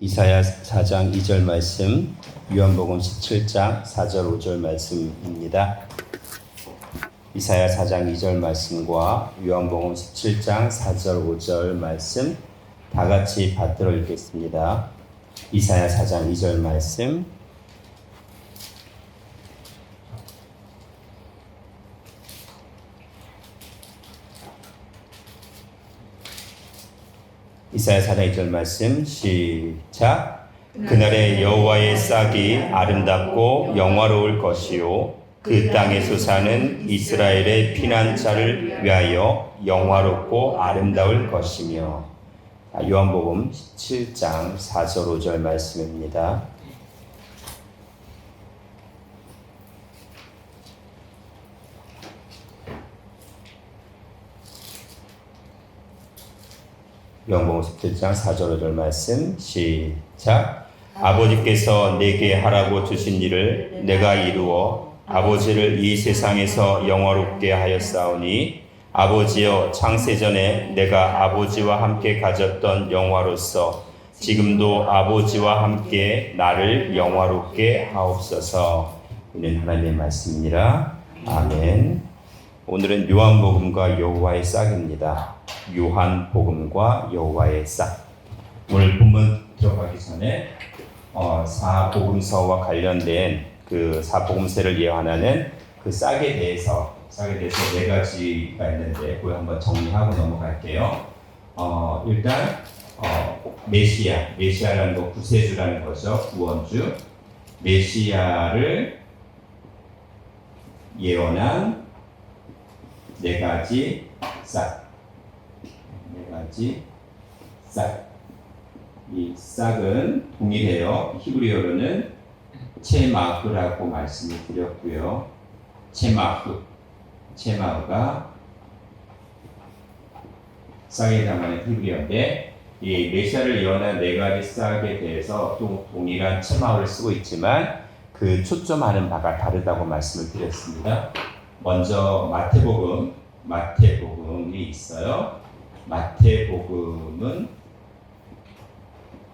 이사야 4장 2절 말씀, 요한복음 17장 4절 5절 말씀입니다. 이사야 4장 2절 말씀과 요한복음 17장 4절 5절 말씀 다 같이 받들어 읽겠습니다. 이사야 4장 2절 말씀, 이사야 4장 2절 말씀 시작. 그날에 여호와의 싹이 아름답고 영화로울 것이요 그 땅에서 사는 이스라엘의 피난자를 위하여 영화롭고 아름다울 것이며. 요한복음 17장 4절 5절 말씀입니다. 요한복음 17장 4절 5절 말씀 시작. 아버지께서 내게 하라고 주신 일을 내가 이루어 아버지를 이 세상에서 영화롭게 하였사오니 아버지여 창세전에 내가 아버지와 함께 가졌던 영화로서 지금도 아버지와 함께 나를 영화롭게 하옵소서. 이는 하나님의 말씀이니라. 아멘. 오늘은 요한복음과 여호와의 싹입니다. 요한복음과 여호와의 싹. 오늘 본문 들어가기 전에 사복음서와 관련된 그 사복음서를 예언하는 그 싹에 대해서 네 가지가 있는데 그걸 한번 정리하고 넘어갈게요. 일단 메시아라는 거 구세주라는 거죠. 구원주. 메시아를 예언한 네 가지 싹. 이 싹은 동일해요. 히브리어로는 체마흐라고 말씀을 드렸고요. 체마흐가 싹에 해당하는 히브리어인데 이 메시아를 예언한 네 가지 싹에 대해서 또 동일한 체마흐를 쓰고 있지만 그 초점하는 바가 다르다고 말씀을 드렸습니다. 먼저 마태복음이 있어요. 마태복음은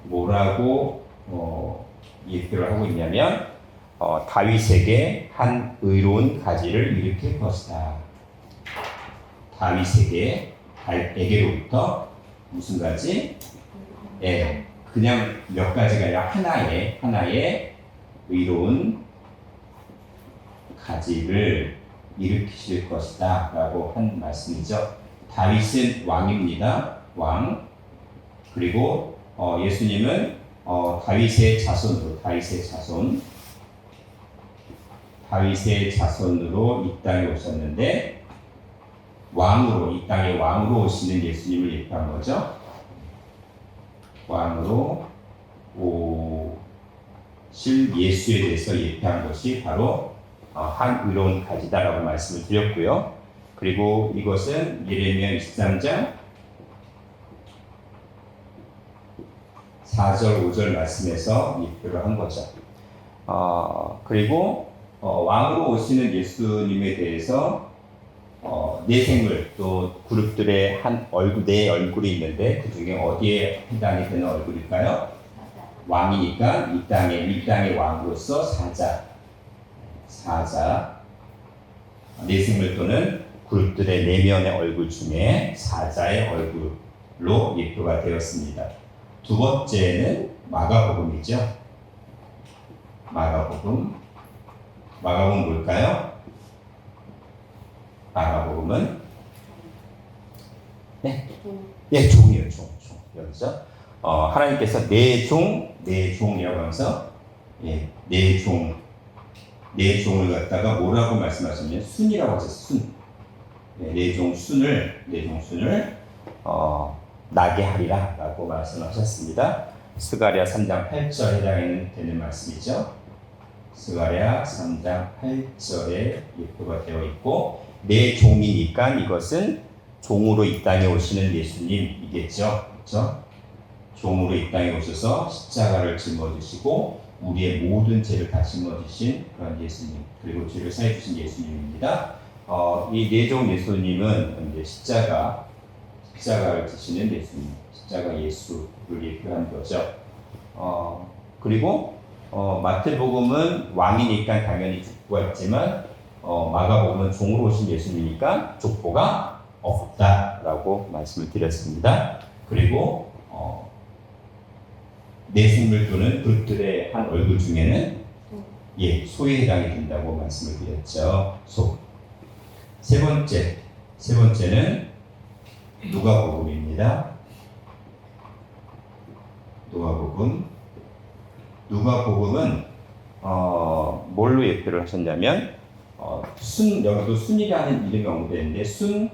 뭐라고 얘기를 하고 있냐면 다윗에게 한 의로운 가지를 일으킬 것이다. 다윗에게로부터 무슨 가지? 그냥 몇 가지가 아니라 하나의 의로운 가지를 일으키실 것이다 라고 한 말씀이죠. 다윗은 왕입니다. 왕. 그리고 예수님은 다윗의 자손으로 이 땅에 오셨는데 이 땅에 왕으로 오시는 예수님을 얘기한 거죠. 왕으로 오실 예수에 대해서 얘기한 것이 바로 한 의로운 가지다라고 말씀을 드렸고요. 그리고 이것은 예레미야 23장 4절 5절 말씀에서 예표를 한 거죠. 그리고 왕으로 오시는 예수님에 대해서 네 생물 또 그룹들의 네 얼굴이 있는데 그 중에 어디에 해당이 되는 얼굴일까요? 왕이니까 이 땅의 왕으로서 사자 네 생물 또는 그룹들의 내면의 얼굴 중에 사자의 얼굴로 예표가 되었습니다. 두 번째는 마가복음이죠. 마가복음 뭘까요? 마가복음은 종이에요. 종. 여기서 하나님께서 내 종이라고 하면서 내 종을 갖다가 뭐라고 말씀하셨냐면 순이라고 하셨어요. 내 종 순을 나게 하리라 라고 말씀하셨습니다. 스가랴 3장 8절에 해당되는 말씀이죠. 스가랴 3장 8절에 예표가 되어 있고 내 종이니까 이것은 종으로 이 땅에 오시는 예수님이겠죠. 그렇죠? 종으로 이 땅에 오셔서 십자가를 짊어지시고 우리의 모든 죄를 다 짊어지신 그런 예수님, 그리고 죄를 사해 주신 예수님입니다. 이 내종 예수님은 이제 십자가를 지시는 예수님, 십자가 예수를 얘기한 거죠. 그리고 마태복음은 왕이니까 당연히 족보가 있지만 마가복음은 종으로 오신 예수님이니까 족보가 없다라고 말씀을 드렸습니다. 그리고 내생물 또는 그룹들의 한 얼굴 중에는 소에 해당이 된다고 말씀을 드렸죠. 소. 세 번째는 누가복음입니다. 누가복음은 뭘로 예표를 하셨냐면 여기도 순이라는 이름이 언급되는데 순이라는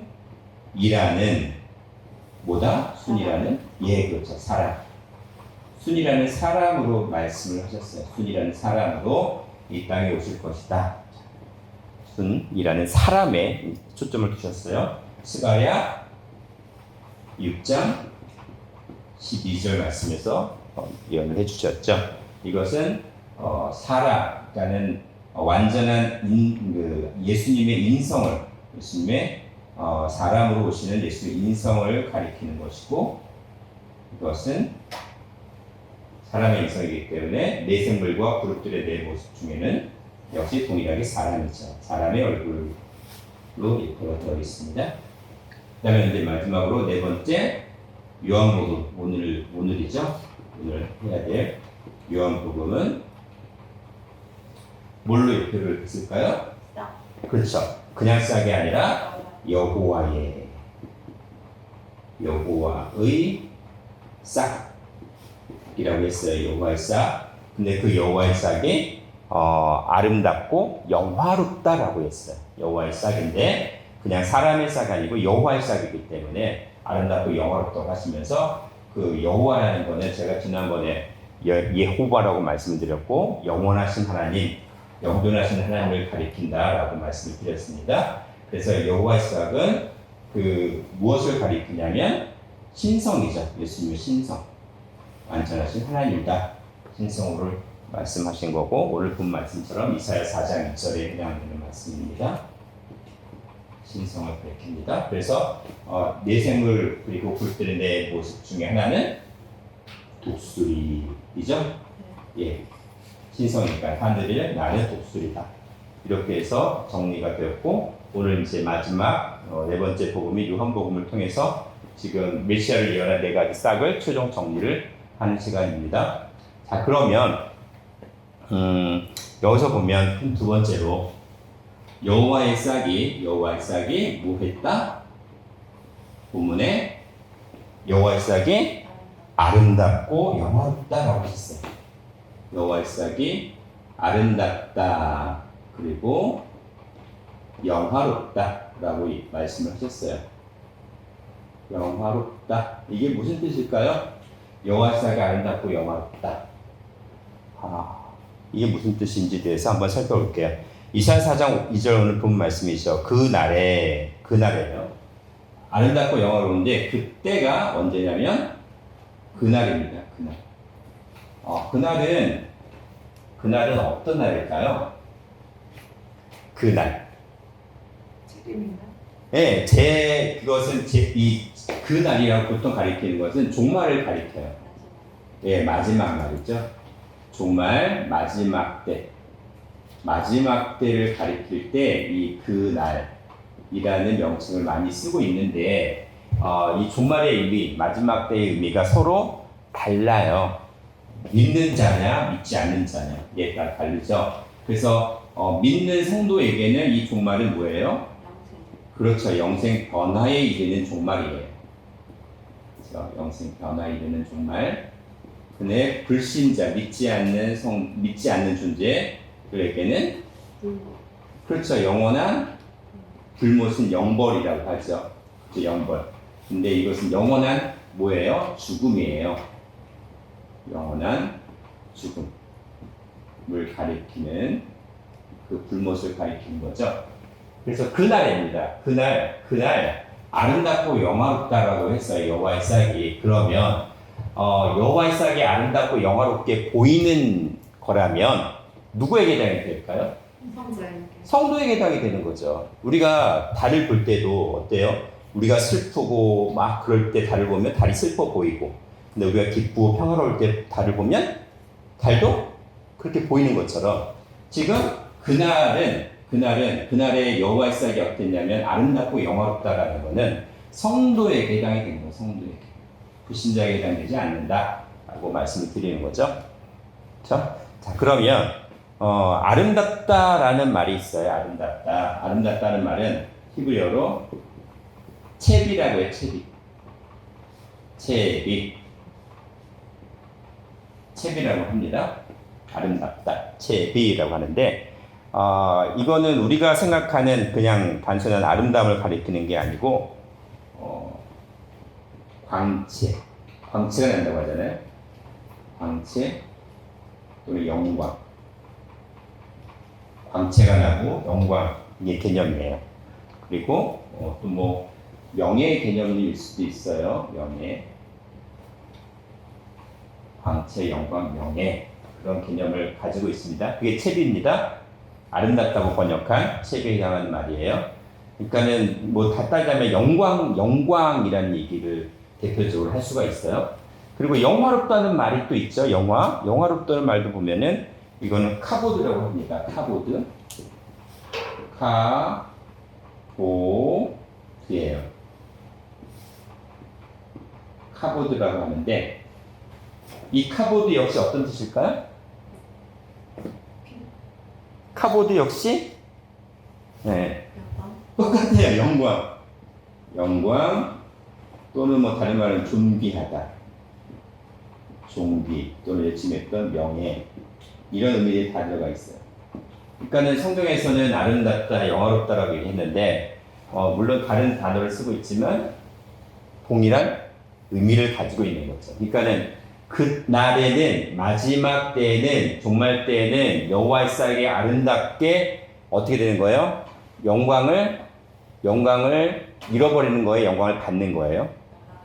뭐다? 순이라는 그렇죠. 사람. 순이라는 사람으로 말씀을 하셨어요. 순이라는 사람으로 이 땅에 오실 것이다. 순이라는 사람에 초점을 두셨어요. 스가랴 6장 12절 말씀에서 예언을 해주셨죠. 이것은 사라라는 완전한 예수님의 인성을, 예수님의 사람으로 오시는 예수의 인성을 가리키는 것이고, 이것은 사람의 인성이기 때문에 내생물과 그룹들의 내 모습 중에는 역시 동일하게 사람이죠. 사람의 얼굴로 예표가 되어 있습니다. 그다음에 이제 마지막으로 네 번째 요한복음, 오늘이죠. 오늘 해야 될 요한복음은 뭘로 예표를 했을까요? 그렇죠. 그냥 싹이 아니라 여호와의 싹이라고 했어요. 여호와의 싹. 근데 그 여호와의 싹이 아름답고 영화롭다라고 했어요. 여호와의 싹인데 그냥 사람의 싹이 아니고 여호와의 싹이기 때문에 아름답고 영화롭다고 하시면서 그 여호와라는 거는 제가 지난번에 예호바라고 말씀을 드렸고 영원하신 하나님, 영존하신 하나님을 가리킨다라고 말씀을 드렸습니다. 그래서 여호와의 싹은 무엇을 가리키냐면 신성이죠. 예수님의 신성, 완전하신 하나님이다. 신성으로 말씀하신 거고 오늘 본 말씀처럼 이사야 4장 2절에 해당되는 말씀입니다. 신성을 가리킵니다. 그래서 내생물 그리고 굴들의 내 모습 중에 하나는 독수리이죠. 신성이니까 하늘을 나는 독수리다. 이렇게 해서 정리가 되었고 오늘 이제 마지막 네 번째 복음이 요한복음을 통해서 지금 메시아를 예언한 네 가지 싹을 최종 정리를 하는 시간입니다. 자, 그러면 여기서 보면 두 번째로 여호와의 싹이 뭐 했다? 본문에 여호와의 싹이 아름답고 영화롭다라고 했어요. 여호와의 싹이 아름답다 그리고 영화롭다라고 말씀을 하셨어요. 영화롭다 이게 무슨 뜻일까요? 여호와의 싹이 아름답고 영화롭다. 이게 무슨 뜻인지 대해서 한번 살펴볼게요. 이사야 4장 2절 오늘 본 말씀이죠. 그날에요. 아름답고 영화로운데 그때가 언제냐면 그날입니다. 그날은 어떤 날일까요? 그날. 책임인가? 네, 그것은 그날이라고 보통 가리키는 것은 종말을 가리켜요. 마지막 날이죠. 종말, 마지막 때를 가리킬 때 이 그날이라는 명칭을 많이 쓰고 있는데 이 종말의 의미, 마지막 때의 의미가 서로 달라요. 믿는 자냐, 믿지 않는 자냐, 이게 다 다르죠. 그래서 믿는 성도에게는 이 종말은 뭐예요? 그렇죠. 영생 변화에 이르는 종말이에요. 그렇죠? 영생 변화에 이르는 종말. 근데 불신자, 믿지 않는 존재들에게는 그렇죠. 영원한 불못은 영벌이라고 하죠. 그렇죠? 영벌. 근데 이것은 영원한 뭐예요? 죽음이에요. 영원한 죽음을 가리키는 그 불못을 가리키는 거죠. 그래서 그날입니다. 그날 아름답고 영화롭다라고 했어요. 여호와의 싹이. 그러면 여호와의 싹이 아름답고 영화롭게 보이는 거라면 누구에게 해당이 될까요? 성도에게 해당이 되는 거죠. 우리가 달을 볼 때도 어때요? 우리가 슬프고 막 그럴 때 달을 보면 달이 슬퍼 보이고 근데 우리가 기쁘고 평화로울 때 달을 보면 달도 그렇게 보이는 것처럼 지금 그날의 여호와의 사역이 어땠냐면 아름답고 영화롭다라는 것은 성도에게 해당이 되는 거예요. 성도에게. 불신자에게 해당되지 않는다라고 말씀을 드리는 거죠. 그렇죠? 자, 그러면 아름답다라는 말이 있어요. 아름답다. 아름답다는 말은 히브리어로 채비라고 해요. 채비라고 합니다. 아름답다. 채비라고 하는데 이거는 우리가 생각하는 그냥 단순한 아름다움을 가리키는 게 아니고 광채가 난다고 하잖아요. 광채 또는 영광. 광채가 나고 영광 이게 개념이에요. 그리고 또 뭐 명예의 개념일 수도 있어요. 명예, 광채, 영광, 명예 그런 개념을 가지고 있습니다. 그게 채비입니다. 아름답다고 번역한 채비에 해당하는 말이에요. 그러니까는 뭐 다 따지자면 영광이라는 얘기를 대표적으로 할 수가 있어요. 그리고 영화롭다는 말이 또 있죠. 영화롭다는 말도 보면은 이거는 카보드라고 합니다. 카보드예요. 카보드라고 하는데 이 카보드 역시 어떤 뜻일까요? 카보드 역시 똑같아요. 영광 또는 뭐 다른 말은 존귀하다, 존귀 또는 예침했던 명예 이런 의미들이 다 들어가 있어요. 그러니까는 성경에서는 아름답다, 영화롭다라고 얘기했는데 물론 다른 단어를 쓰고 있지만 동일한 의미를 가지고 있는 거죠. 그러니까는 그 날에는 마지막 때에는 종말 때에는 여호와의 사역이 아름답게 어떻게 되는 거예요? 영광을 잃어버리는 거예요. 영광을 받는 거예요.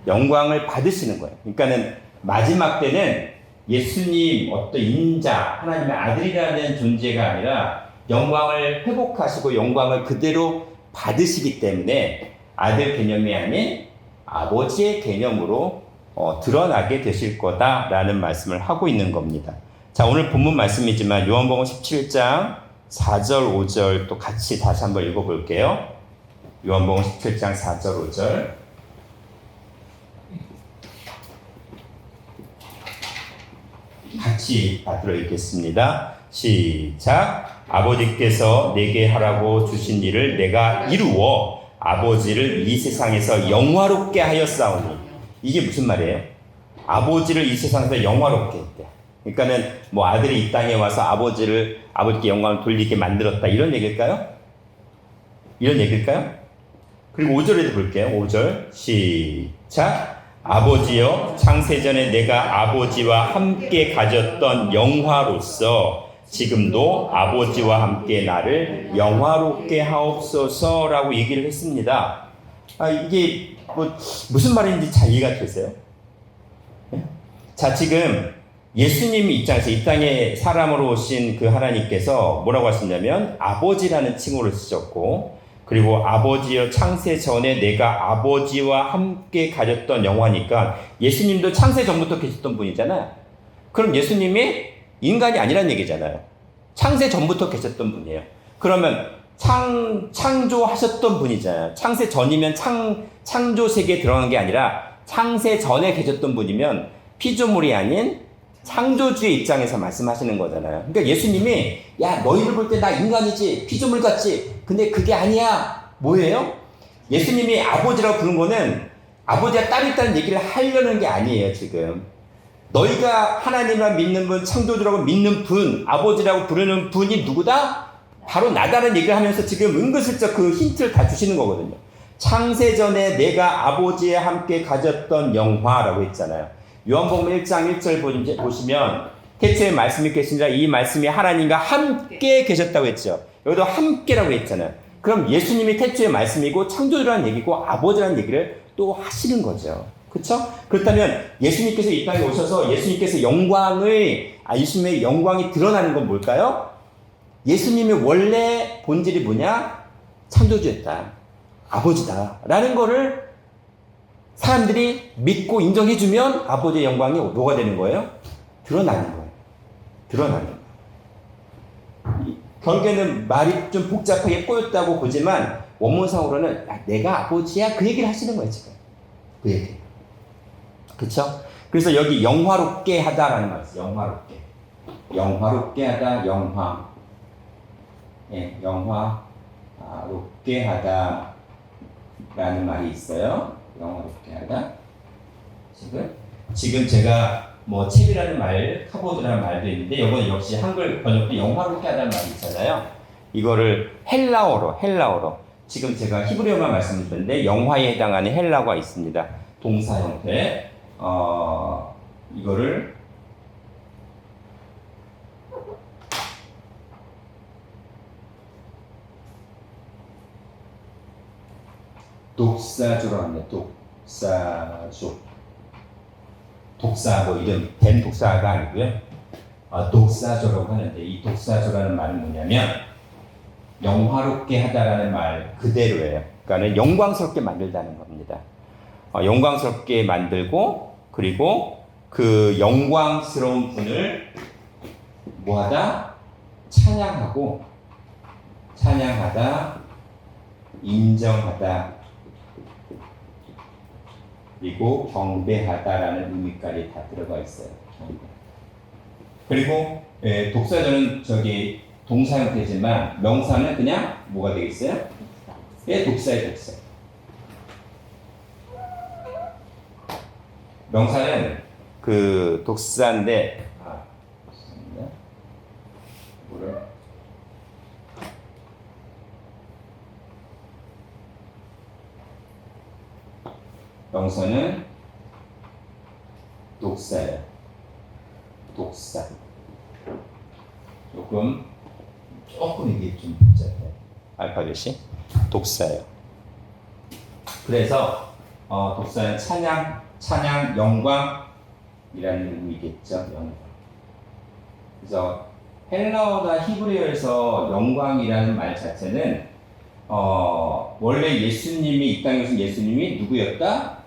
영광을 받으시는 거예요. 그러니까는 마지막 때는 예수님 어떤 인자 하나님의 아들이라는 존재가 아니라 영광을 회복하시고 영광을 그대로 받으시기 때문에 아들 개념이 아닌 아버지의 개념으로 드러나게 되실 거다라는 말씀을 하고 있는 겁니다. 자, 오늘 본문 말씀이지만 요한복음 17장 4절 5절 또 같이 다시 한번 읽어볼게요. 요한복음 17장 4절 5절 같이 받들어 읽겠습니다. 시작. 아버지께서 내게 하라고 주신 일을 내가 이루어 아버지를 이 세상에서 영화롭게 하였사오니. 이게 무슨 말이에요? 아버지를 이 세상에서 영화롭게 했대. 그러니까는 뭐 아들이 이 땅에 와서 아버지께 영광을 돌리게 만들었다 이런 얘기일까요? 그리고 5절에도 볼게요. 5절 시작. 아버지여 창세전에 내가 아버지와 함께 가졌던 영화로서 지금도 아버지와 함께 나를 영화롭게 하옵소서라고 얘기를 했습니다. 이게 뭐 무슨 말인지 잘 이해가 되세요? 자, 지금 예수님 입장에서 이 땅에 사람으로 오신 그 하나님께서 뭐라고 하셨냐면 아버지라는 칭호를 쓰셨고, 그리고 아버지여 창세 전에 내가 아버지와 함께 가졌던 영화니까 예수님도 창세 전부터 계셨던 분이잖아요. 그럼 예수님이 인간이 아니란 얘기잖아요. 창세 전부터 계셨던 분이에요. 그러면 창조하셨던 분이잖아요. 창세 전이면 창조 세계에 들어간 게 아니라 창세 전에 계셨던 분이면 피조물이 아닌 창조주의 입장에서 말씀하시는 거잖아요. 그러니까 예수님이 야 너희들 볼 때 나 인간이지 피조물 같지? 근데 그게 아니야. 뭐예요? 예수님이 아버지라고 부른 거는 아버지와 딸이 있다는 얘기를 하려는 게 아니에요. 지금 너희가 하나님을 믿는 분, 창조주라고 믿는 분, 아버지라고 부르는 분이 누구다? 바로 나다라는 얘기를 하면서 지금 은근슬쩍 그 힌트를 다 주시는 거거든요. 창세전에 내가 아버지와 함께 가졌던 영화라고 했잖아요. 요한복음 1장 1절 보시면 태초에 말씀이 계시니라 이 말씀이 하나님과 함께 계셨다고 했죠. 여기도 함께라고 했잖아요. 그럼 예수님이 태초의 말씀이고 창조주라는 얘기고 아버지라는 얘기를 또 하시는 거죠. 그렇죠? 그렇다면 예수님께서 이 땅에 오셔서 예수님께서 예수님의 영광이 드러나는 건 뭘까요? 예수님의 원래 본질이 뭐냐? 창조주였다. 아버지다. 라는 거를 사람들이 믿고 인정해주면 아버지의 영광이 뭐가 되는 거예요? 드러나는 거예요. 드러나는 거예요. 결국에는 말이 좀 복잡하게 꼬였다고 보지만 원문상으로는 내가 아버지야 그 얘기를 하시는 거예요 지금. 그 얘기. 그렇죠? 그래서 여기 영화롭게 하다라는 말이 있어요. 영화롭게. 영화롭게 하다, 영화. 예, 영화롭게 하다라는 말이 있어요. 영화롭게 하다. 지금 제가 뭐 책이라는 말, 카보드라는 말도 있는데 이거는 역시 한글 번역도 영화롭게 하다는 말이 있잖아요. 이거를 헬라어로 지금 제가 히브리어만 말씀드렸는데 영화에 해당하는 헬라어가 있습니다. 동사 형태. 이거를 독사조로 합니다. 독사조. 독사 뭐 이름 된 독사가 아니고요. 독사조라고 하는데 이 독사조라는 말은 뭐냐면 영화롭게 하다라는 말 그대로예요. 그러니까 영광스럽게 만들다는 겁니다. 영광스럽게 만들고 그리고 그 영광스러운 분을 뭐하다? 찬양하다, 인정하다, 그리고 경배하다라는 의미까지 다 들어가 있어요. 그리고 독사조는 저기 동사 형태지만 명사는 그냥 뭐가 되겠어요? 예, 독사의 독사. 명사는 그 독사인데 명사는 독사예요. 독사. 조금 이게 좀 복잡해요. 알파벳이 독사예요. 그래서 독사는 찬양, 영광이라는 의미겠죠. 영광. 그래서 헬라어나 히브리어에서 영광이라는 말 자체는 원래 예수님이 이 땅에 오신 예수님이 누구였다?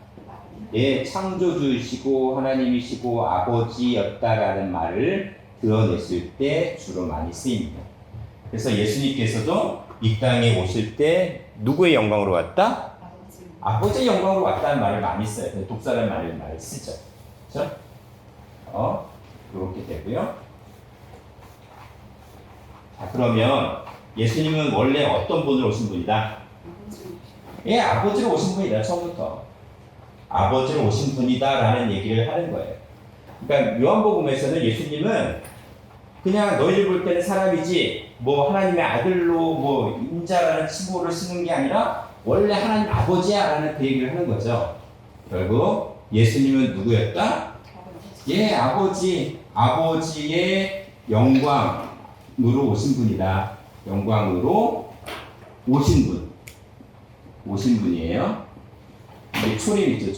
예, 창조주이시고 하나님이시고 아버지였다라는 말을 드러냈을 때 주로 많이 쓰입니다. 그래서 예수님께서도 이 땅에 오실 때 누구의 영광으로 왔다? 아버지의 영광으로 왔다는 말을 많이 써요. 독사라는 말을 많이 쓰죠. 그렇죠? 그렇게 되고요. 자, 그러면 예수님은 원래 어떤 분으로 오신 분이다? 예, 아버지로 오신 분이다. 처음부터. 아버지로 오신 분이다라는 얘기를 하는 거예요. 그러니까 요한복음에서는 예수님은 그냥 너희들 볼 때는 사람이지 뭐 하나님의 아들로 뭐 인자라는 칭호를 쓰는 게 아니라 원래 하나님 아버지야라는 그 얘기를 하는 거죠. 결국 예수님은 누구였다? 예, 아버지의 영광으로 오신 분이다. 영광으로 오신 분이에요. 이게 초림이죠,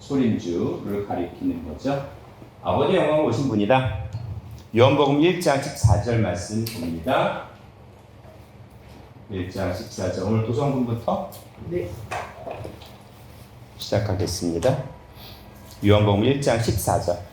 초림주를 가리키는 거죠. 아버지 영광으로 오신 분이다. 요한복음 1장 14절 말씀 봅니다. 1장 14절 오늘 도성분부터 네. 시작하겠습니다. 요한복음 1장 14절.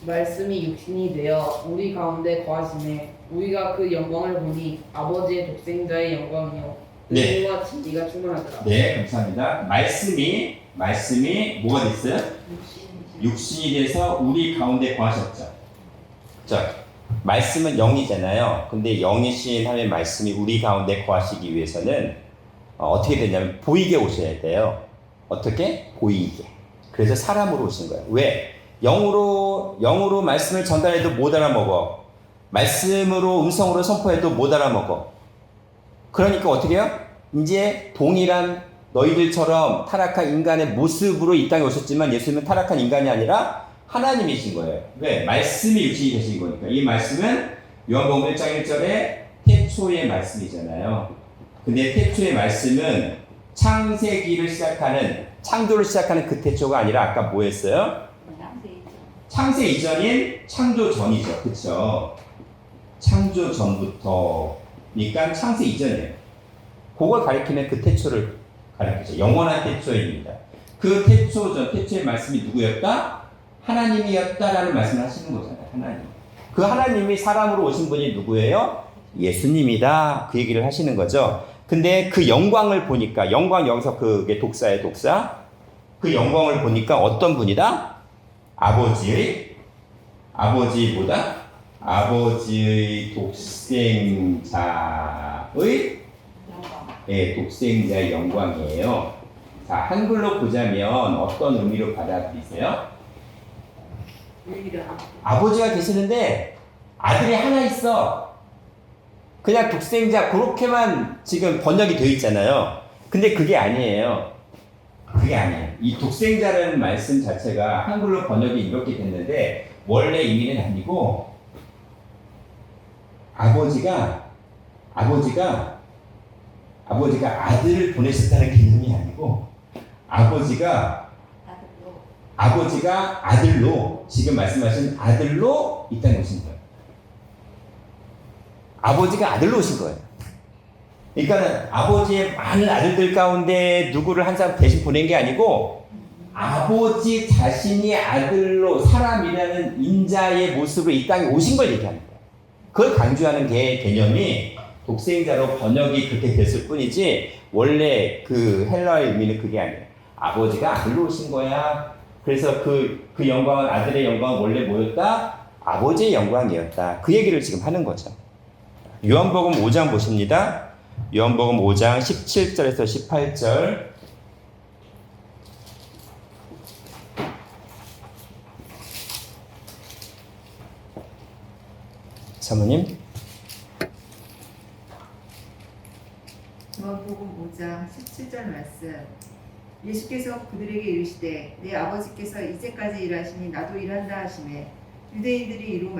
말씀이 육신이 되어 우리 가운데 거하시네. 우리가 그 영광을 보니 아버지의 독생자의 영광이요 네. 은혜와 진리가 충만하더라. 네, 감사합니다. 말씀이 뭐가 됐어요? 육신이 돼서 우리 가운데 거하셨죠. 자, 말씀은 영이잖아요. 근데 영이신 하나님의 말씀이 우리 가운데 거하시기 위해서는 어떻게 되냐면 보이게 오셔야 돼요. 어떻게? 보이게. 그래서 사람으로 오신 거예요. 왜? 영으로 말씀을 전달해도 못 알아먹어. 말씀으로 음성으로 선포해도 못 알아먹어. 그러니까 어떻게 해요? 이제 동일한 너희들처럼 타락한 인간의 모습으로 이 땅에 오셨지만 예수님은 타락한 인간이 아니라 하나님이신 거예요. 왜? 말씀이 육신이 되신 거니까. 이 말씀은 요한복음 1장 1절에 태초의 말씀이잖아요. 근데 태초의 말씀은 창조를 시작하는 그 태초가 아니라 아까 뭐 했어요? 창세 이전인 창조 전이죠. 그쵸? 창조 전부터니까 창세 이전이에요. 그걸 가리키는 그 태초를 가리키죠. 영원한 태초입니다. 그 태초의 말씀이 누구였다? 하나님이었다라는 말씀을 하시는 거잖아요. 하나님. 그 하나님이 사람으로 오신 분이 누구예요? 예수님이다. 그 얘기를 하시는 거죠. 근데 그 영광을 보니까, 영광 여기서 그게 독사의 독사. 그 영광을 보니까 어떤 분이다? 아버지의 독생자의 영광이에요. 자, 한글로 보자면 어떤 의미로 받아들이세요? 아버지가 계시는데 아들이 하나 있어. 그냥 독생자 그렇게만 지금 번역이 되어 있잖아요. 근데 그게 아니에요. 이 독생자라는 말씀 자체가 한글로 번역이 이렇게 됐는데 원래 의미는 아니고 아버지가 아들을 보내셨다는 개념이 아니고 아버지가 아들로 지금 말씀하신 아들로 이 땅에 오신 거예요. 아버지가 아들로 오신 거예요. 그러니까 아버지의 많은 아들들 가운데 누구를 한 사람 대신 보낸 게 아니고 아버지 자신이 아들로 사람이라는 인자의 모습으로 이 땅에 오신 걸 얘기하는 거예요. 그걸 강조하는 개념이 독생자로 번역이 그렇게 됐을 뿐이지 원래 그 헬라어의 의미는 그게 아니에요. 아버지가 아들로 오신 거야. 그래서 그 영광은 아들의 영광은 원래 뭐였다? 아버지의 영광이었다. 그 얘기를 지금 하는 거죠. 요한복음 5장 보십니다. 요한복음 5장 17절에서 18절. 사모님. 요한복음 5장 17절 말씀. 예수께서 그들에게 이르시되 내 아버지께서 이제까지 일하시니 나도 일한다 하시매 유대인들이 이로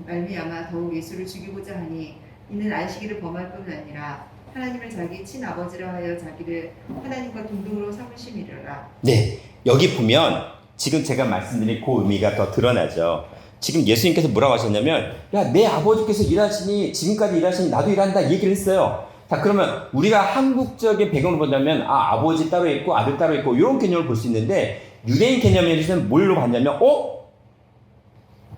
말미암아 더욱 예수를 죽이고자 하니 이는 안식일을 범할 뿐 아니라 하나님을 자기 친아버지라 하여 자기를 하나님과 동등으로 삼으심이라. 네, 여기 보면 지금 제가 말씀드린 그 의미가 더 드러나죠. 지금 예수님께서 뭐라고 하셨냐면 야, 내 아버지께서 일하시니 지금까지 일하시니 나도 일한다 얘기를 했어요. 자, 그러면 우리가 한국적인 배경을 본다면 아버지 따로 있고 아들 따로 있고 이런 개념을 볼 수 있는데 유대인 개념에서는 뭘로 봤냐면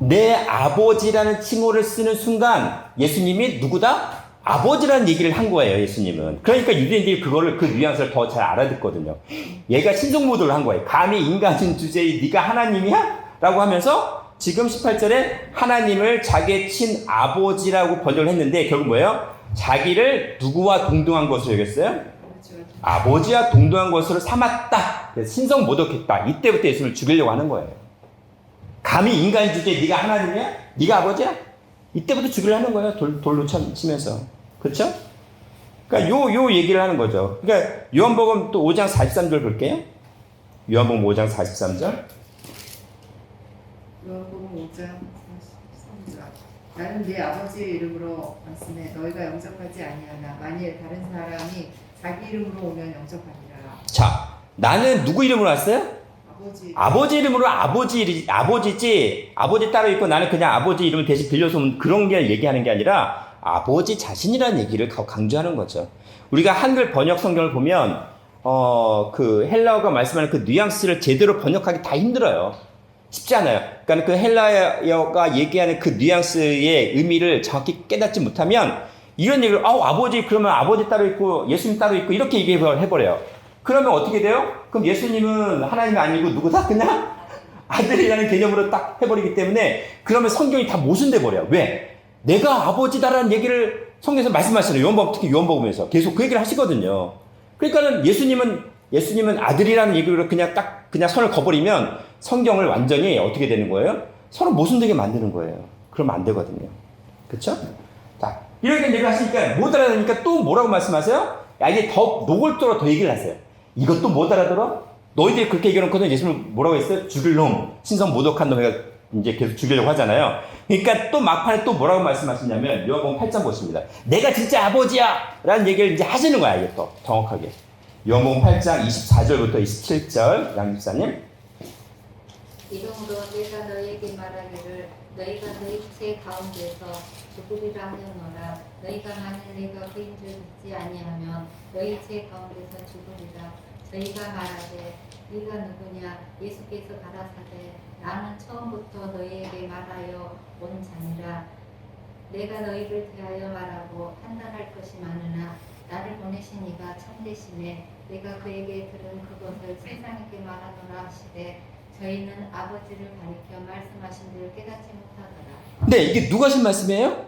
내 아버지라는 칭호를 쓰는 순간 예수님이 누구다? 아버지라는 얘기를 한 거예요, 예수님은. 그러니까 유대인들이 그 뉘앙스를 더 잘 알아듣거든요. 얘가 신성모독을 한 거예요. 감히 인간인 주제에 네가 하나님이야? 라고 하면서 지금 18절에 하나님을 자기의 친아버지라고 번역을 했는데 결국 뭐예요? 자기를 누구와 동등한 것으로 여겼어요? 아버지와 동등한 것으로 삼았다. 그래서 신성모독했다. 이때부터 예수를 죽이려고 하는 거예요. 감히 인간인 주제에 네가 하나님이야? 네가 아버지야? 이때부터 죽이려 하는 거예요. 돌로 치면서. 그렇죠? 그러니까 요 얘기를 하는 거죠. 그러니까 요한복음 또 5장 43절 볼게요. 요한복음 5장 43절. 요한복음 5장 43절. 나는 내 아버지의 이름으로 말씀해 너희가 영접하지 아니하나 만일 다른 사람이 자기 이름으로 오면 영접하리라. 자, 나는 누구 이름으로 왔어요? 아버지 이름으로 아버지지 아버지 따로 있고 나는 그냥 아버지 이름을 대신 빌려서 오면 그런 게 얘기하는 게 아니라 아버지 자신이라는 얘기를 강조하는 거죠. 우리가 한글 번역 성경을 보면 그 헬라어가 말씀하는 그 뉘앙스를 제대로 번역하기 다 힘들어요. 쉽지 않아요. 그러니까 그 헬라어가 얘기하는 그 뉘앙스의 의미를 정확히 깨닫지 못하면 이런 얘기를 아버지 그러면 아버지 따로 있고 예수님 따로 있고 이렇게 얘기해버려요. 그러면 어떻게 돼요? 그럼 예수님은 하나님이 아니고 누구다? 그냥 아들이라는 개념으로 딱 해버리기 때문에 그러면 성경이 다 모순돼 버려요. 왜? 내가 아버지다라는 얘기를 성경에서 말씀하시는 특히 요한복음에서 계속 그 얘기를 하시거든요. 그러니까는 예수님은 아들이라는 얘기로 그냥 선을 그어버리면 성경을 완전히 어떻게 되는 거예요? 서로 모순되게 만드는 거예요. 그러면 안 되거든요. 그렇죠? 자, 이렇게 얘기를 하시니까 못 알아듣니까 또 뭐라고 말씀하세요? 야, 이게 더 노골적으로 더 얘기를 하세요. 이것도 못 알아들어? 너희들이 그렇게 얘기해놓고는 예수님을 뭐라고 했어요? 죽일 놈, 신성 모독한 놈 해가 이제 계속 죽이려고 하잖아요. 그러니까 또 막판에 또 뭐라고 말씀하시냐면 요한복음 8장 보십니다. 내가 진짜 아버지야! 라는 얘기를 이제 하시는 거야, 이게 또 정확하게. 요한복음 8장 24절부터 27절, 양 집사님. 이러므로 내가 너희에게 말하기를 너희가 너희 제 가운데서 죽으리라 하였노라. 너희가 만일 내가 그인 줄 믿지 아니하면 너희 제 가운데서 죽으리라. 저희가 말하되 네가 누구냐? 예수께서 가라사대 나는 처음부터 너희에게 말하여 온 자니라. 내가 너희를 대하여 말하고 판단할 것이 많으나 나를 보내신 이가 참되시매 내가 그에게 들은 그것을 세상에게 말하노라 하시되 저희는 아버지를 가리켜 말씀하신 대로 깨닫지 못하더라. 네, 이게 누가 하신 말씀이에요?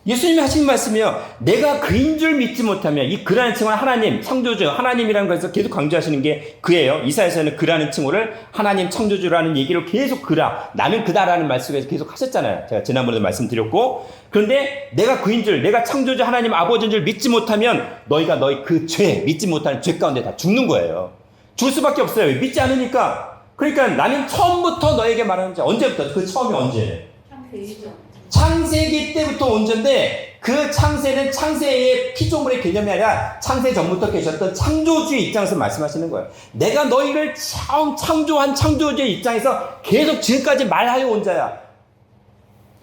예수님이 하신 말씀이요. 내가 그인 줄 믿지 못하면, 이 그라는 칭호는 하나님, 창조주, 하나님이라는 것에서 계속 강조하시는 게 그예요. 이사야서는 그라는 칭호를 하나님 창조주라는 얘기를 계속 그라, 나는 그다라는 말씀에서 계속 하셨잖아요. 제가 지난번에도 말씀드렸고. 그런데 내가 그인 줄, 내가 창조주 하나님 아버지인 줄 믿지 못하면 너희가 너희 그 죄, 믿지 못하는 죄 가운데 다 죽는 거예요. 죽을 수밖에 없어요. 믿지 않으니까. 그러니까 나는 처음부터 너에게 말하는 자, 언제부터? 그 처음이 언제예요? 창세기 때부터 온 존인데 그 창세는 창세의 피조물의 개념이 아니라 창세 전부터 계셨던 창조주의 입장에서 말씀하시는 거예요. 내가 너희를 처음 창조한 창조주의 입장에서 계속 지금까지 말하여 온 자야.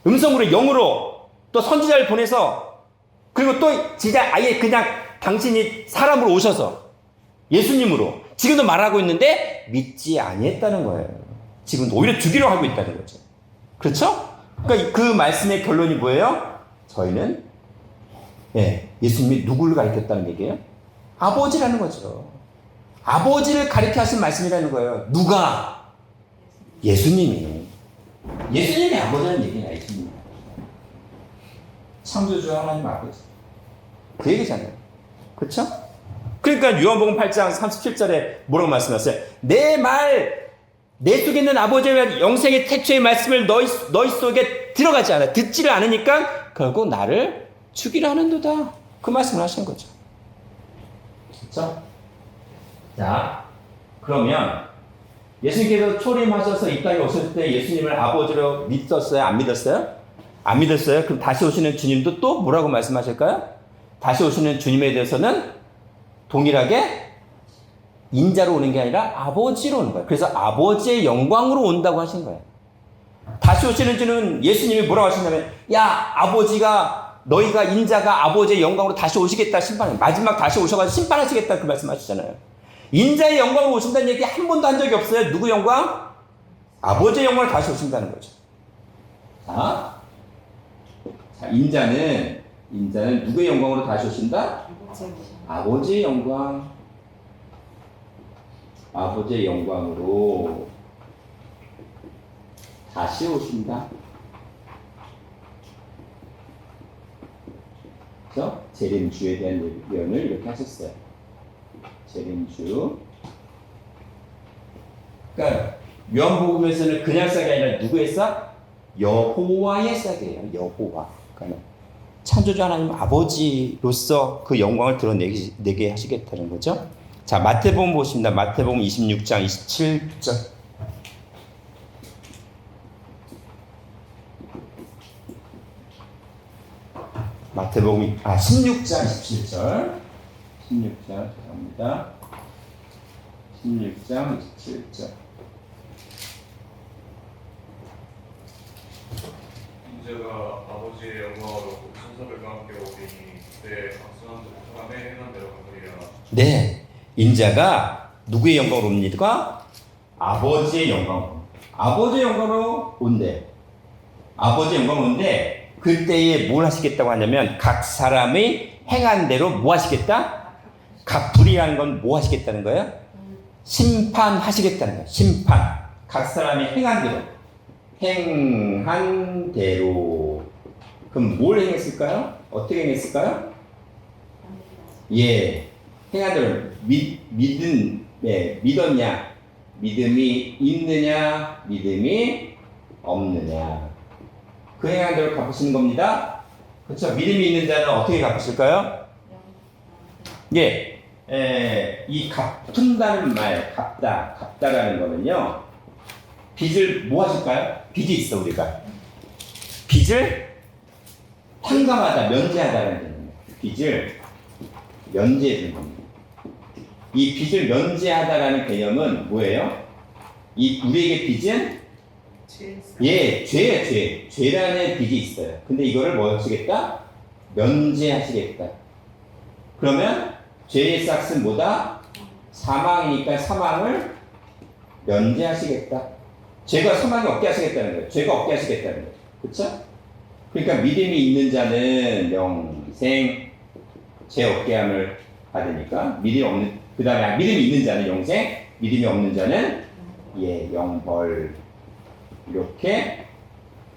음성으로 영으로 또 선지자를 보내서 그리고 또 진짜 아예 그냥 당신이 사람으로 오셔서 예수님으로 지금도 말하고 있는데 믿지 아니했다는 거예요. 지금 오히려 죽이려 하고 있다는 거죠. 그렇죠? 그러니까 그 말씀의 결론이 뭐예요? 저희는 예수님이 누구를 가리켰다는 얘기예요? 아버지라는 거죠. 아버지를 가리켜 하신 말씀이라는 거예요. 누가? 예수님이. 예수님이 아버지라는 얘기냐, 예수님. 창조주 하나님 아버지. 그 얘기잖아요. 그렇죠? 그러니까 요한복음 8장 37절에 뭐라고 말씀하셨어요? 내 속에 있는 아버지의 영생의 태초의 말씀을 너희 속에 들어가지 않아. 듣지를 않으니까 결국 나를 죽이려 하는도다. 그 말씀을 하신 거죠. 그렇죠? 자, 그러면 예수님께서 초림하셔서 이 땅에 오셨을 때 예수님을 아버지로 믿었어요? 안 믿었어요? 안 믿었어요? 그럼 다시 오시는 주님도 또 뭐라고 말씀하실까요? 다시 오시는 주님에 대해서는 동일하게 인자로 오는 게 아니라 아버지로 오는 거예요. 그래서 아버지의 영광으로 온다고 하신 거예요. 다시 오시는 주는 예수님이 뭐라고 하시냐면, 야, 아버지가, 너희가 인자가 아버지의 영광으로 다시 오시겠다, 심판해. 마지막 다시 오셔가지고 심판하시겠다, 그 말씀 하시잖아요. 인자의 영광으로 오신다는 얘기 한 번도 한 적이 없어요. 누구 영광? 아버지의 영광으로 다시 오신다는 거죠. 자, 인자는 누구의 영광으로 다시 오신다? 아버지의 영광. 아버지의 영광으로 다시 오신다. 그래서 재림주에 대한 예언을 이렇게 하셨어요. 재림주. 그러니까 요한복음에서는 그냥 싹이 아니라 누구의 싹? 여호와의 싹이에요. 여호와. 그러니까 창조주 하나님 아버지로서 그 영광을 드러내게 하시겠다는 거죠. 자, 마태복음 보십니다. 마태복음 26장 27절. 마태복음 16장 27절. 16장 죄송합니다. 16장 27절. 인자가 아버지의 영광으로 천사들과 함께 오리니 그때 각선한 사람의 행한 대로 갚으리라. 네, 인자가 누구의 영광으로 옵니까? 아버지의 영광으로. 아버지의 영광으로 온대. 아버지의 영광으로 온대. 그때에 뭘 하시겠다고 하냐면 각 사람의 행한 대로 뭐 하시겠다? 갚으리라는 건 뭐 하시겠다는 거예요? 심판하시겠다는 거예요. 심판. 각 사람이 행한 대로. 행한 대로. 그럼 뭘 행했을까요? 어떻게 행했을까요? 예. 행한 대로. 믿었냐? 믿음이 있느냐? 믿음이 없느냐? 그 행한 대로 갚으시는 겁니다. 그렇죠? 믿음이 있는 자는 어떻게 갚으실까요? 예. 이 갚는다는 말, 갚다라는 거는요, 빚을 뭐 하실까요? 빚이 있어, 우리가. 빚을 탕감하다, 면제하다라는 겁니다. 빚을 면제해 주는 겁니다. 이 빚을 면제하다라는 개념은 뭐예요? 우리에게 빚은 예, 죄예요, 죄. 죄라는 빚이 있어요. 근데 이거를 뭐 하시겠다? 면제하시겠다. 그러면 죄의 싹은 뭐다? 사망이니까 사망을 면제하시겠다. 죄가 사망이 없게 하시겠다는 거예요. 죄가 없게 하시겠다는 거예요. 그렇죠? 그러니까 믿음이 있는 자는 영생, 죄 없게 함을 받으니까 믿음이 없는, 그 다음에 믿음이 있는 자는 영생, 믿음이 없는 자는 예, 영벌. 이렇게